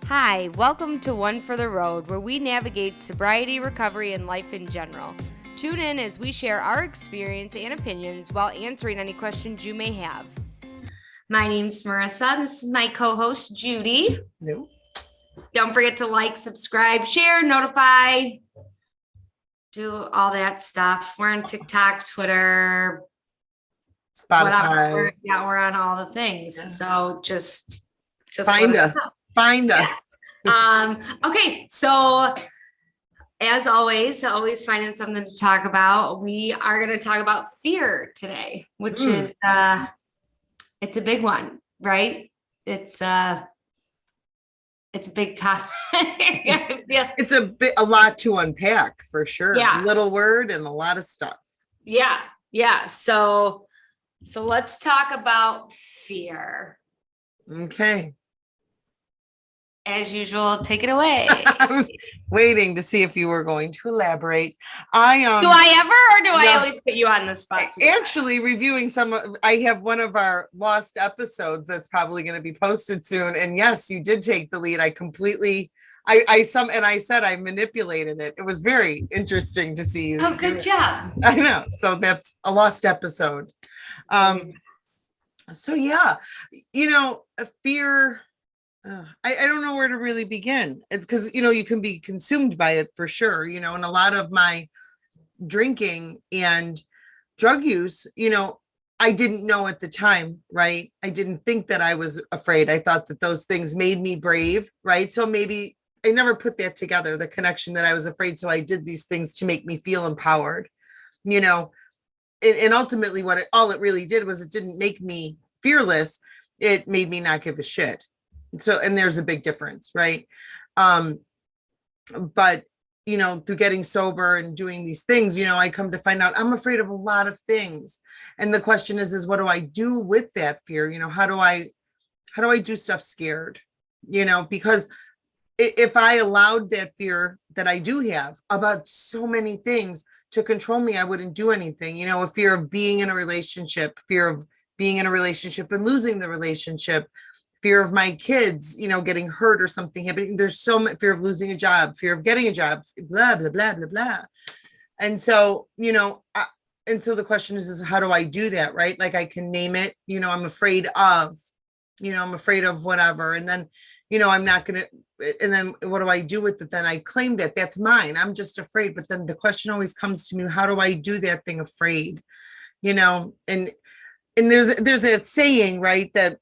Hi, welcome to One for the Road, where we navigate sobriety, recovery, and life in general. Tune in as we share our experience and opinions while answering any questions you may have. My name's Marissa. This is my co-host, Judy. No. Don't forget to like, subscribe, share, notify, do all that stuff. We're on TikTok, Twitter, Spotify. We're on all the things. Yeah. So just find us. Find us. Okay, so as always finding something to talk about. We are going to talk about fear today, which is it's a big one, right? It's a big topic. It's a lot to unpack for sure. Yeah. Little word and a lot of stuff. Yeah. So let's talk about fear. Okay. As usual, take it away. I was waiting to see if you were going to elaborate. Do I ever, or do I always put you on the spot? Actually, reviewing I have one of our lost episodes that's probably going to be posted soon. And yes, you did take the lead. I said I manipulated it. It was very interesting to see you. Oh, good job. I know. So that's a lost episode. So yeah, fear. I don't know where to really begin. It's because, you can be consumed by it for sure, and a lot of my drinking and drug use, I didn't know at the time, right? I didn't think that I was afraid. I thought that those things made me brave, right? So maybe I never put that together, the connection that I was afraid. So I did these things to make me feel empowered, and ultimately all it really did was it didn't make me fearless. It made me not give a shit. So, and there's a big difference, right? But, through getting sober and doing these things, I come to find out I'm afraid of a lot of things. And the question is what do I do with that fear? How do I do stuff scared? Because if I allowed that fear that I do have about so many things to control me, I wouldn't do anything. A fear of being in a relationship, fear of being in a relationship and losing the relationship, fear of my kids, getting hurt or something happening. There's so much fear of losing a job, fear of getting a job, blah, blah, blah, blah, blah. And so, the question is how do I do that? Right? Like I can name it, I'm afraid of, whatever. And then, I'm not going to, and then what do I do with it? Then I claim that that's mine. I'm just afraid. But then the question always comes to me, how do I do that thing afraid? And there's that saying, right, that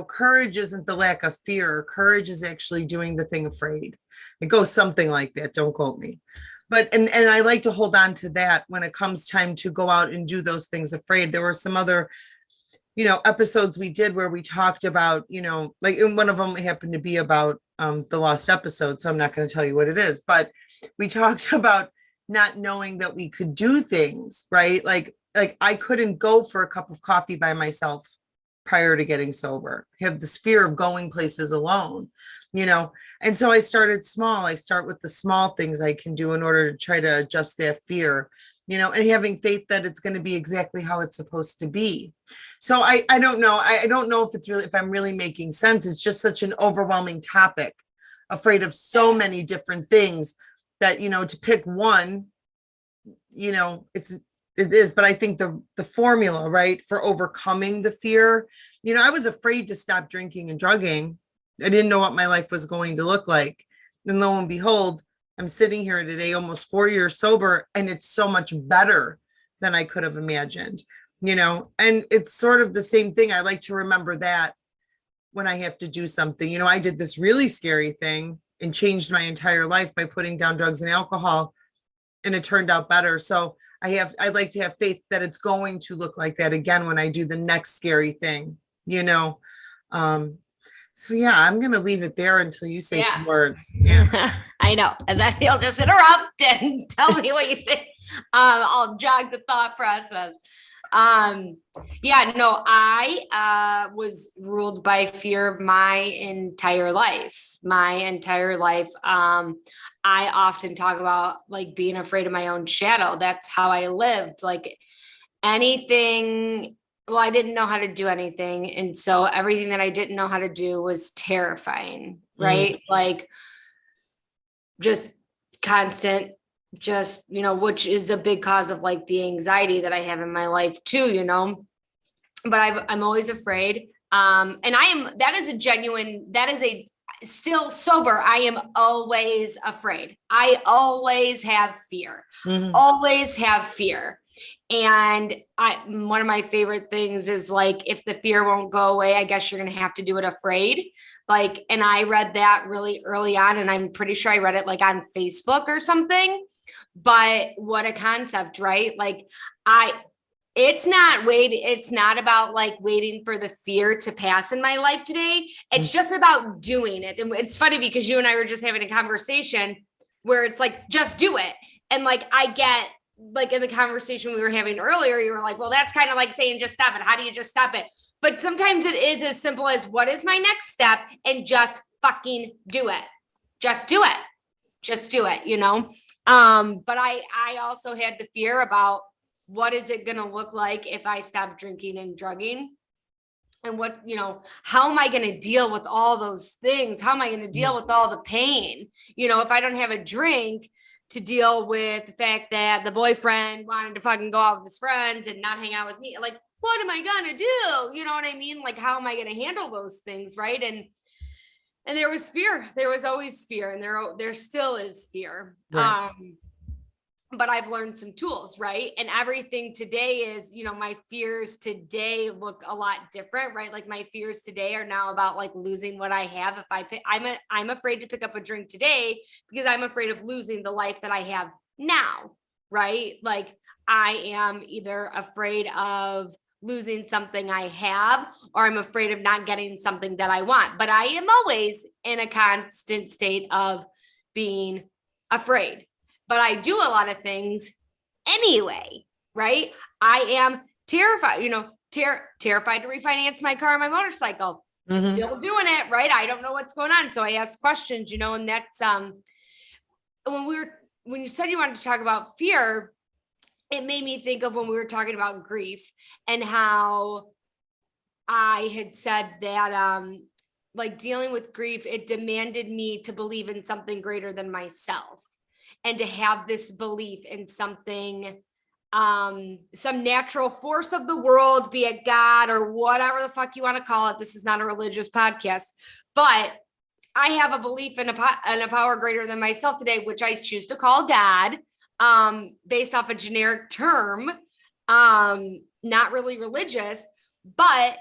courage isn't the lack of fear. Courage is actually doing the thing afraid. It goes something like that. Don't quote me. But, and I like to hold on to that when it comes time to go out and do those things afraid. There were some other, episodes we did where we talked about, like in one of them happened to be about the lost episode. So I'm not going to tell you what it is, but we talked about not knowing that we could do things, right? Like I couldn't go for a cup of coffee by myself prior to getting sober. I have this fear of going places alone, and so I started small. I start with the small things I can do in order to try to adjust that fear, and having faith that it's going to be exactly how it's supposed to be. So I don't know. I don't know if I'm really making sense. It's just such an overwhelming topic, afraid of so many different things that, to pick one, it is, but I think the formula, right, for overcoming the fear, I was afraid to stop drinking and drugging. I didn't know what my life was going to look like. And lo and behold, I'm sitting here today, almost 4 years sober, and it's so much better than I could have imagined, and it's sort of the same thing. I like to remember that when I have to do something, I did this really scary thing and changed my entire life by putting down drugs and alcohol, and it turned out better. So I'd like to have faith that it's going to look like that again when I do the next scary thing, So yeah, I'm going to leave it there until you say some words. Yeah. I know. And then you'll just interrupt and tell me what you think. I'll jog the thought process. I was ruled by fear my entire life. I often talk about like being afraid of my own shadow. That's how I lived. Like anything well, I didn't know how to do anything. And so everything that I didn't know how to do was terrifying, right? Like just constant, just, which is a big cause of like the anxiety that I have in my life too, but I'm always afraid. And that is a still sober. I am always afraid. I always have fear, always have fear. And one of my favorite things is like, if the fear won't go away, I guess you're going to have to do it afraid. Like, and I read that really early on, and I'm pretty sure I read it like on Facebook or something, but what a concept, right? Like it's not about like waiting for the fear to pass in my life today. It's just about doing it. And it's funny because you and I were just having a conversation where it's like, just do it. And like, I get like in the conversation we were having earlier, you were like, well, that's kind of like saying, just stop it. How do you just stop it? But sometimes it is as simple as, what is my next step? And just fucking do it. Just do it. Just do it, But I also had the fear about, what is it going to look like if I stop drinking and drugging? And how am I going to deal with all those things? How am I going to deal with all the pain? If I don't have a drink to deal with the fact that the boyfriend wanted to fucking go out with his friends and not hang out with me, like, what am I going to do? You know what I mean? Like, how am I going to handle those things? Right. And there was fear. There was always fear. And there still is fear. Right. But I've learned some tools, right? And everything today is, my fears today look a lot different, right? Like my fears today are now about like losing what I have. If I'm afraid to pick up a drink today because I'm afraid of losing the life that I have now, right? Like I am either afraid of losing something I have, or I'm afraid of not getting something that I want. But I am always in a constant state of being afraid. But I do a lot of things anyway, right? I am terrified, terrified to refinance my car and my motorcycle. Still doing it, right? I don't know what's going on. So I ask questions, and that's when you said you wanted to talk about fear, it made me think of when we were talking about grief and how I had said that like dealing with grief, it demanded me to believe in something greater than myself. And to have this belief in something, some natural force of the world, be it God or whatever the fuck you want to call it. This is not a religious podcast, but I have a belief in a power greater than myself today, which I choose to call God, based off a generic term, not really religious, but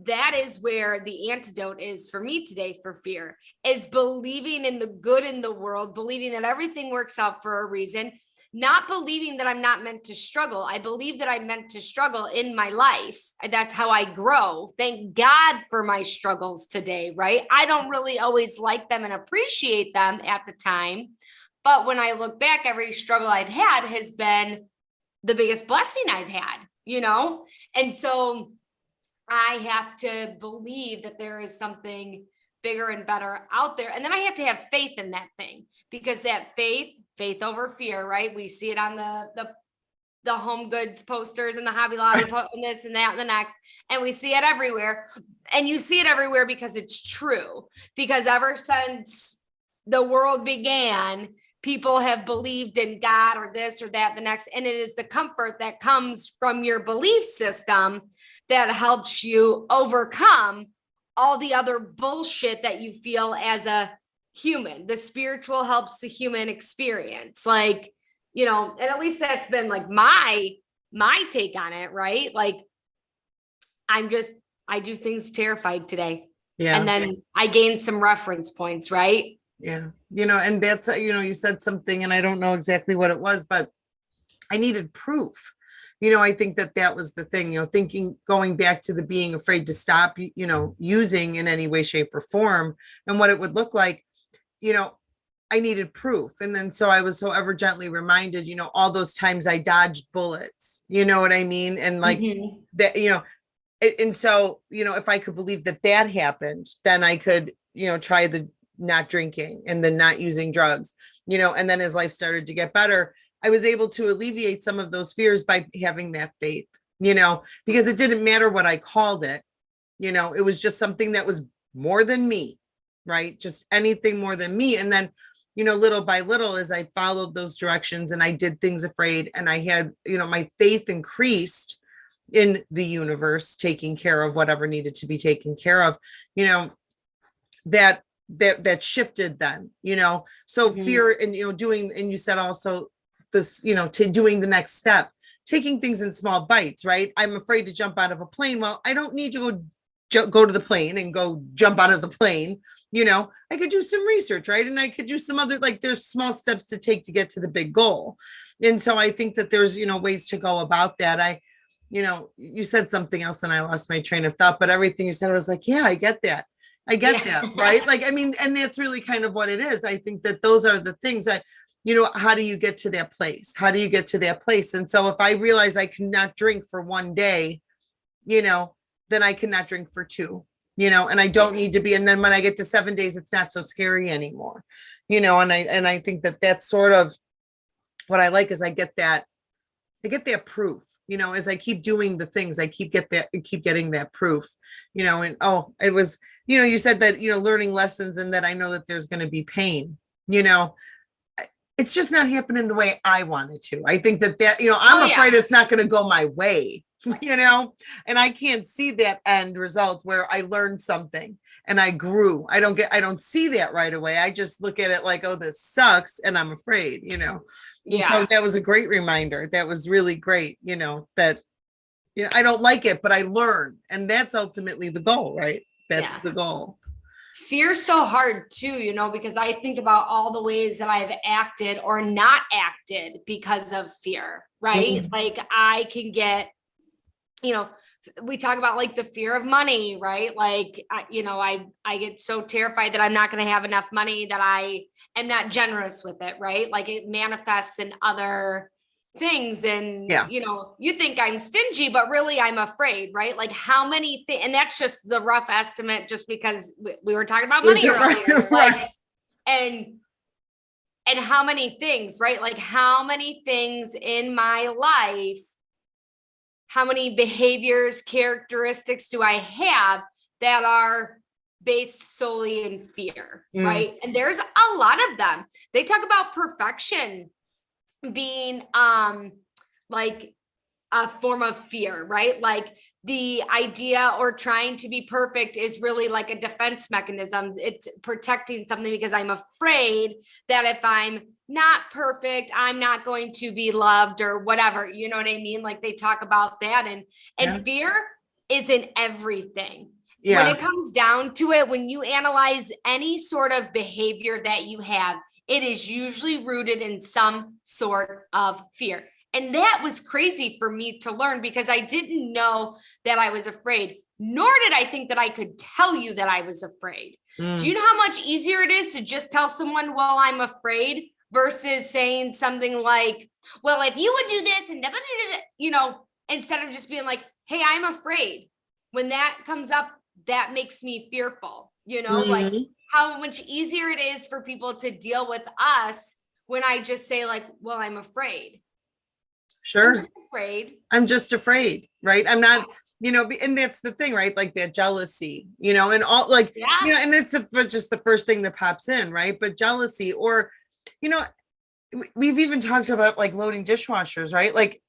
that is where the antidote is for me today for fear, is believing in the good in the world, believing that everything works out for a reason, not believing that I'm not meant to struggle. I believe that I'm meant to struggle in my life. That's how I grow. Thank God for my struggles today, right? I don't really always like them and appreciate them at the time. But when I look back, every struggle I've had has been the biggest blessing I've had, And so I have to believe that there is something bigger and better out there. And then I have to have faith in that thing, because that faith over fear, right? We see it on the home goods posters and the Hobby Lobby and this and that and the next, and we see it everywhere. And you see it everywhere because it's true, because ever since the world began, people have believed in God or this or that, the next, and it is the comfort that comes from your belief system that helps you overcome all the other bullshit that you feel as a human. The spiritual helps the human experience, like, and at least that's been like my take on it, right? Like I do things terrified today. Yeah. And then I gained some reference points, right? Yeah. And that's, you said something, and I don't know exactly what it was, but I needed proof. I think that was the thing, going back to the being afraid to stop, using in any way, shape, or form, and what it would look like, I needed proof. And then, so I was so ever gently reminded, all those times I dodged bullets, you know what I mean? And like that, and so, if I could believe that happened, then I could, try the not drinking and then not using drugs, and then as life started to get better, I was able to alleviate some of those fears by having that faith, because it didn't matter what I called it. It was just something that was more than me, right? Just anything more than me. And then, little by little, as I followed those directions and I did things afraid, and I had, my faith increased in the universe, taking care of whatever needed to be taken care of, that shifted then, so fear and, doing, and you said also this, to doing the next step, taking things in small bites, right? I'm afraid to jump out of a plane. Well, I don't need to go to the plane and go jump out of the plane. I could do some research, right? And I could do some other, like, there's small steps to take to get to the big goal. And so I think that there's, ways to go about that. You said something else and I lost my train of thought, but everything you said, I was like, yeah, I get that. That, right? Like, and that's really kind of what it is. I think that those are the things that, how do you get to that place? How do you get to that place? And so if I realize I cannot drink for one day, then I cannot drink for two, and I don't need to be. And then when I get to 7 days, it's not so scary anymore, and I think that that's sort of what I like, is I get that proof, as I keep doing the things, I keep getting that proof, and it was, you said that, learning lessons, and that I know that there's going to be pain, it's just not happening the way I want it to. I think that, I'm afraid it's not going to go my way, and I can't see that end result where I learned something and I grew. I don't see that right away. I just look at it like, oh, this sucks, and I'm afraid, And so that was a great reminder. That was really great, that, I don't like it, but I learn. And that's ultimately the goal, right? That's the goal. Fear's so hard too, because I think about all the ways that I've acted or not acted because of fear, right? Like I can get, we talk about like the fear of money, right? Like, I get so terrified that I'm not going to have enough money that I am not generous with it, right? Like it manifests in other things. And, you think I'm stingy, but really I'm afraid, right? Like how many things, and that's just the rough estimate, just because we were talking about money earlier. Like, and how many things, right? Like how many things in my life, how many behaviors, characteristics do I have that are based solely in fear, right? And there's a lot of them. They talk about perfection being like a form of fear, right? Like the idea or trying to be perfect is really like a defense mechanism. It's protecting something because I'm afraid that if I'm not perfect, I'm not going to be loved or whatever, you know what I mean? Like they talk about that, and fear is in everything. When it comes down to it, when you analyze any sort of behavior that you have, it is usually rooted in some sort of fear. And that was crazy for me to learn, because I didn't know that I was afraid, nor did I think that I could tell you that I was afraid. Do you know how much easier it is to just tell someone, well, I'm afraid, versus saying something like, well, if you would do this and instead of just being like, hey, I'm afraid. When that comes up, that makes me fearful, like how much easier it is for people to deal with us when I just say like, well, I'm afraid. Sure. I'm just afraid, right? I'm not, and that's the thing, right? Like that jealousy, and all like, and it's just the first thing that pops in, right? But jealousy, or, we've even talked about like loading dishwashers, right? Like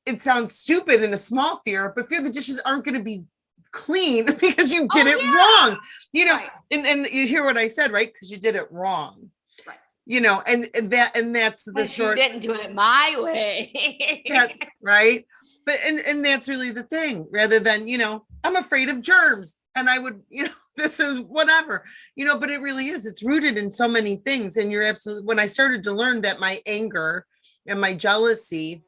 it sounds stupid in a small fear, but fear the dishes aren't going to be clean because you did it wrong, right. and you hear what I said, right? Because you did it wrong. And that's the short. You didn't do it my way. That's right. But and that's really the thing, rather than, I'm afraid of germs and I would, this is whatever, but it really is. It's rooted in so many things. And you're absolutely, when I started to learn that my anger and my jealousy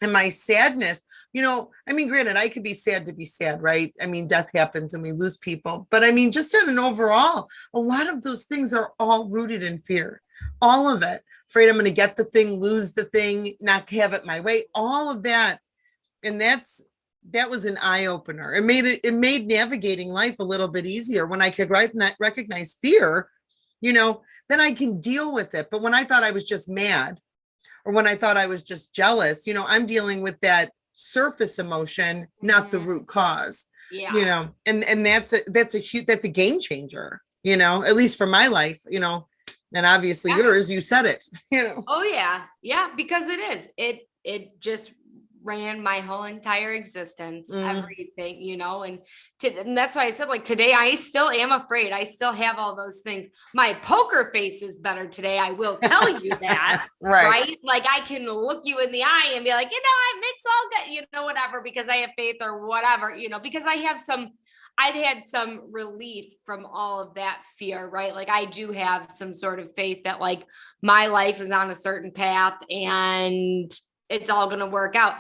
and my sadness, granted, I could be sad to be sad, right? Death happens and we lose people. But just on an overall, a lot of those things are all rooted in fear. All of it. Afraid I'm going to get the thing, lose the thing, not have it my way, all of that. And that was an eye opener. It made navigating life a little bit easier when I could recognize fear, then I can deal with it. But when I thought I was just mad, or when I thought I was just jealous, I'm dealing with that surface emotion, not the root cause. Yeah. You know, and that's a game changer, you know, at least for my life, you know, and obviously yours, you said it, you know. Oh yeah. Yeah. Because it is, it just ran my whole entire existence, everything, you know, and that's why I said, like, today I still am afraid. I still have all those things. My poker face is better today. I will tell you that, right? Like, I can look you in the eye and be like, you know, it's all good, you know, whatever, because I have faith or whatever, you know, because I've had some relief from all of that fear, right? Like, I do have some sort of faith that, like, my life is on a certain path and it's all going to work out.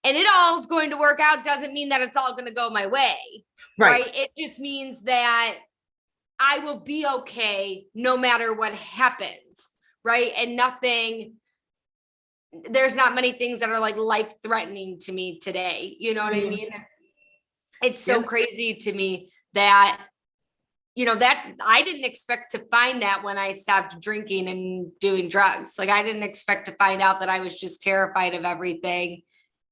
And it all is going to work out doesn't mean that it's all going to go my way, right? It just means that I will be okay no matter what happens, right? And there's not many things that are like life-threatening to me today. You know what I mean? It's so crazy to me that, you know, that I didn't expect to find that when I stopped drinking and doing drugs. Like, I didn't expect to find out that I was just terrified of everything.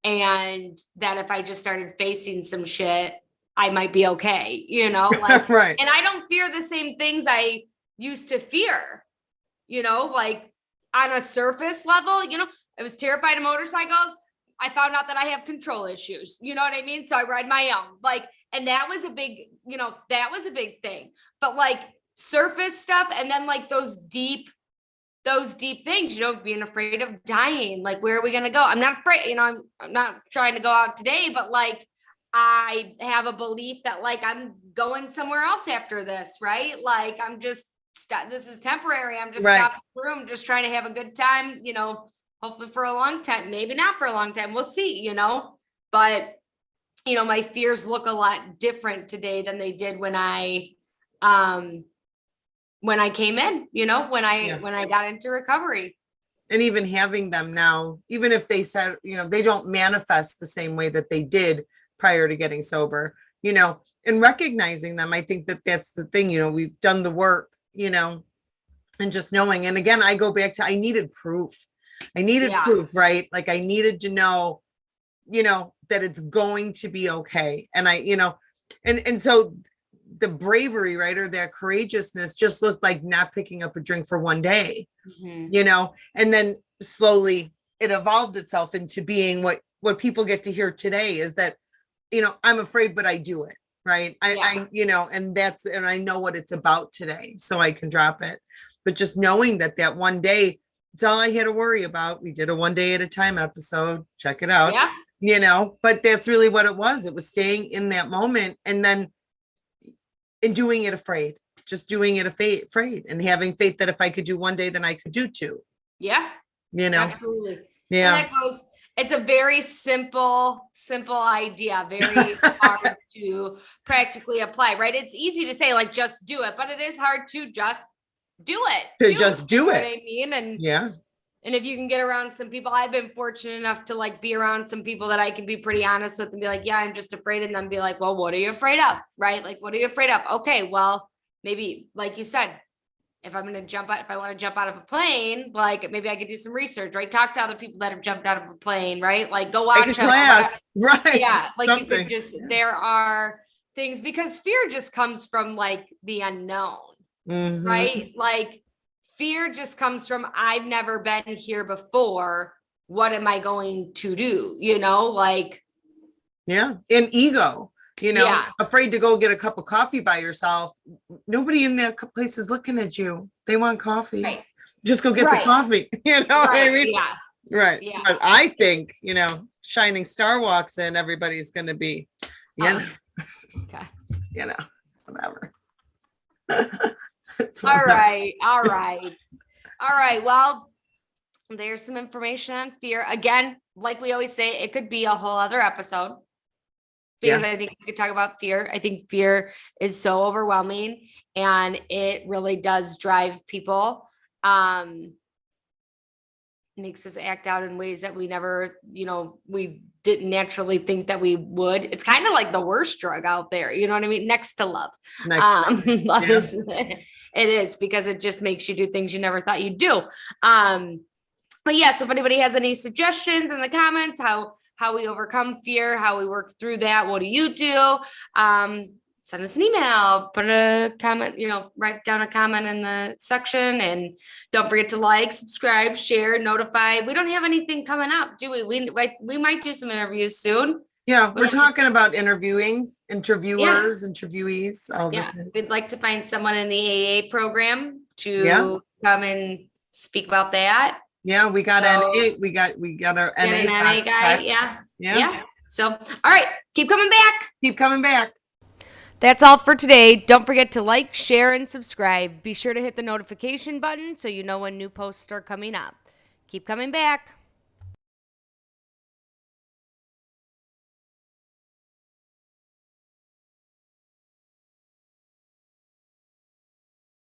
And that if I just started facing some shit, I might be okay, you know, like, and I don't fear the same things I used to fear, you know, like on a surface level, you know, I was terrified of motorcycles. I found out that I have control issues, you know what I mean? So I ride my own, like, and that was a big, you know, that was a big thing, but like surface stuff. And then like those deep things, you know, being afraid of dying, like, where are we going to go? I'm not afraid, you know, I'm not trying to go out today, but like, I have a belief that like, I'm going somewhere else after this, right? Like, I'm just, this is temporary. I'm just stopping the room, just trying to have a good time, you know, hopefully for a long time, maybe not for a long time. We'll see, you know, but you know, my fears look a lot different today than they did when I came in, you know, when I got into recovery. And even having them now, even if they said, you know, they don't manifest the same way that they did prior to getting sober, you know, and recognizing them. I think that that's the thing, you know, we've done the work, you know, and just knowing. And again, I go back to, I needed proof. Proof, right? Like, I needed to know, you know, that it's going to be okay. And I, you know, and so the bravery, right, or that courageousness just looked like not picking up a drink for one day, you know, and then slowly it evolved itself into being what people get to hear today is that, you know, I'm afraid, but I do it, right? I you know, and I know what it's about today, so I can drop it. But just knowing that one day, it's all I had to worry about. We did a 1 day at a time episode. Check it out. Yeah. You know, but that's really what it was. It was staying in that moment and then doing it afraid, just doing it afraid and having faith that if I could do 1 day, then I could do 2. Yeah. You know? Absolutely. Yeah. And that goes, it's a very simple idea, very hard to practically apply, right? It's easy to say, like, just do it, but it is hard to just do it. Just do it. What I mean? And yeah. And if you can get around some people, I've been fortunate enough to like be around some people that I can be pretty honest with and be like, yeah, I'm just afraid. And then be like, well, what are you afraid of? Right? Like, what are you afraid of? Okay, well, maybe like you said, if I want to jump out of a plane, like maybe I could do some research, right? Talk to other people that have jumped out of a plane, right? Like go watch a class, right? Yeah. Like something. You could just, there are things, because fear just comes from like the unknown, right? Like, fear just comes from, I've never been here before. What am I going to do? You know, like. Yeah. And ego, you know, afraid to go get a cup of coffee by yourself. Nobody in that place is looking at you. They want coffee. Right. Just go get the coffee. You know what I mean? Yeah. Right. Yeah. But I think, you know, shining star walks in, everybody's going to be, you know, you know, whatever. All right. Well, there's some information on fear. Again, like we always say, it could be a whole other episode because I think we could talk about fear. I think fear is so overwhelming and it really does drive people. Makes us act out in ways that we never, you know, we didn't naturally think that we would. It's kind of like the worst drug out there. You know what I mean? Next to love. Love is, it is, because it just makes you do things you never thought you'd do. But yeah, so if anybody has any suggestions in the comments, how how we overcome fear, how we work through that. What do you do? Send us an email, put a comment, write down a comment in the section, and don't forget to like, subscribe, share, notify. We don't have anything coming up, do we? We might do some interviews soon. Yeah, we're talking about interviewers, interviewees, all the Yeah, things. we'd like to find someone in the AA program to come and speak about that. Yeah, we got NA, we got our Get an NA NA box guy, checked. yeah. So, all right, keep coming back. Keep coming back. That's all for today. Don't forget to like, share, and subscribe. Be sure to hit the notification button so you know when new posts are coming up. Keep coming back.